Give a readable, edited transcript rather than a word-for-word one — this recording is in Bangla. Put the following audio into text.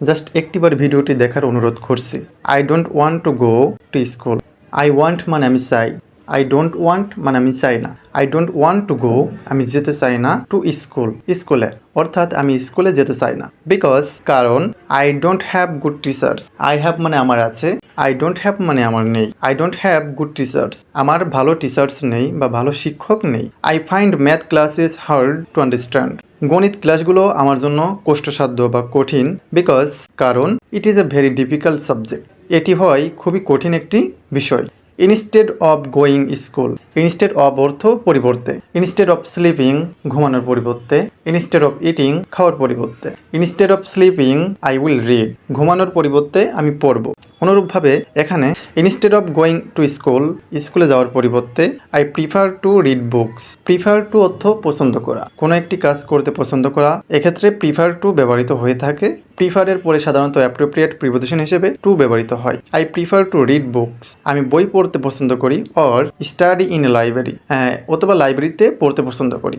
জাস্ট একটিবার ভিডিওটি দেখার অনুরোধ করছি। I don't want to go to school. I want মানে আমি চাই, আই ডোন্ট ওয়ান্ট মানে আমি চাই না, I don't want to go আমি যেতে চাই না, টু স্কুল স্কুলে, অর্থাৎ আমি স্কুলে যেতে চাই না। বিকজ কারণ I don't have good teachers. I have মানে আমার আছে, আই ডোন্ট হ্যাভ মানে আমার নেই। I don't have good teachers, আমার ভালো টিচার্স নেই বা ভালো শিক্ষক নেই। I find math classes hard to understand. গণিত ক্লাসগুলো আমার জন্য কষ্টসাধ্য বা কঠিন। বিকজ কারণ it is a very difficult subject, এটি হয় খুবই কঠিন একটি বিষয়। Instead of going school, instead of অর্থ পরিবর্তে, ইনস্টেড অফ স্লিপিং ঘুমানোর পরিবর্তে, ইনস্টেড অফ ইটিং খাওয়ার পরিবর্তে, instead of sleeping I will read ঘুমানোর পরিবর্তে আমি পড়ব। অনুরূপভাবে এখানে instead of going to school স্কুলে যাওয়ার পরিবর্তে I prefer to read books. Prefer to অর্থ পছন্দ করা, কোনো একটি কাজ করতে পছন্দ করা, এক্ষেত্রে প্রিফার টু ব্যবহৃত হয়ে থাকে। প্রিফারের পরে সাধারণত অ্যাপ্রোপ্রিয়েট প্রিপোজিশন হিসেবে টু ব্যবহৃত হয়। I prefer to read books আমি বই পড়তে পছন্দ করি, or study in a library অথবা লাইব্রেরিতে পড়তে পছন্দ করি।